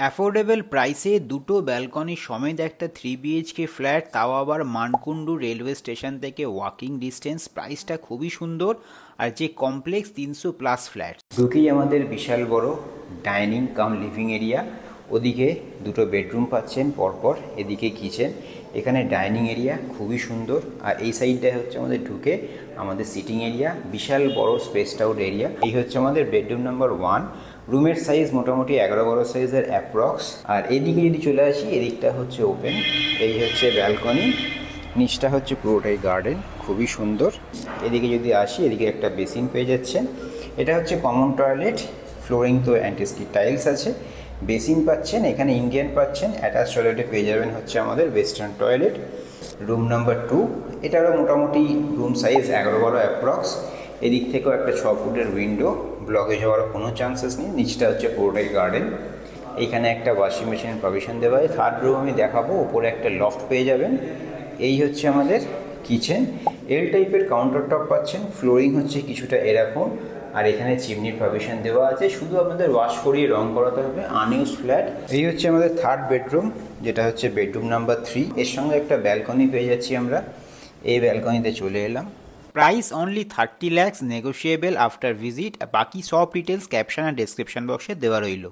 Affordable প্রাইসে দুটো balcony সমেত একটা 3 BHK ফ্ল্যাট, তাও আবার মানকুণ্ডু রেলওয়ে স্টেশন থেকে ওয়াকিং ডিস্টেন্স। প্রাইসটা খুবই সুন্দর, আর যে কমপ্লেক্স 300+ ফ্ল্যাট। দুটোই আমাদের বিশাল বড় ডাইনিং কাম লিভিং এরিয়া। ওদিকে দুটো বেডরুম পাচ্ছেন পরপর, এদিকে কিচেন, এখানে ডাইনিং এরিয়া খুবই সুন্দর। আর এই সাইডটায় হচ্ছে আমাদের ঢুকে আমাদের সিটিং এরিয়া, বিশাল বড় স্পেসড আউট এরিয়া। এই হচ্ছে আমাদের বেডরুম নাম্বার 1। রুমের সাইজ মোটামুটি 11-12 সাইজের অ্যাপ্রক্স। আর এদিকে যদি চলে আসি, এদিকটা হচ্ছে ওপেন, এই হচ্ছে ব্যালকনি, নিচটা হচ্ছে পুরোটাই গার্ডেন, খুবই সুন্দর। এদিকে যদি আসি, এদিকে একটা বেসিন পেয়ে যাচ্ছেন। এটা হচ্ছে কমন টয়লেট, ফ্লোরিং তো অ্যান্টিস্কিড টাইলস আছে, বেসিন পাচ্ছেন, এখানে ইন্ডিয়ান পাচ্ছেন। অ্যাটাচ টয়লেটে পেয়ে যাবেন হচ্ছে আমাদের ওয়েস্টার্ন টয়লেট। রুম নাম্বার 2, এটারও মোটামুটি রুম সাইজ 11-12 অ্যাপ্রক্স। এদিক থেকেও একটা 6 ফুটের উইন্ডো, ব্লকে যাওয়ার কোনো চান্সেস নেই। নিচটা হচ্ছে পুরোটাই গার্ডেন, এইখানে একটা ওয়াশিং মেশিনের প্রভিশন দেওয়া হয়। থার্ড রুম আমি দেখাবো, ওপরে একটা লফট পেয়ে যাবেন। এই হচ্ছে আমাদের কিচেন, এল টাইপের কাউন্টার টপ পাচ্ছেন, ফ্লোরিং হচ্ছে কিছুটা এরকম, আর এখানে চিমনির প্রভিশন দেওয়া আছে। শুধু আপনাদের ওয়াশ করিয়ে রং করাতে হবে, আনইউজ ফ্ল্যাট। এই হচ্ছে আমাদের থার্ড বেডরুম, যেটা হচ্ছে বেডরুম নাম্বার 3। এর সঙ্গে একটা ব্যালকনি পেয়ে যাচ্ছি আমরা, এই ব্যালকনিতে চলে এলাম। Price only 30 lakhs, negotiable after visit. বাকি সব ডিটেলস ক্যাপশন আর ডেসক্রিপশন বক্সে দেওয়া রইল।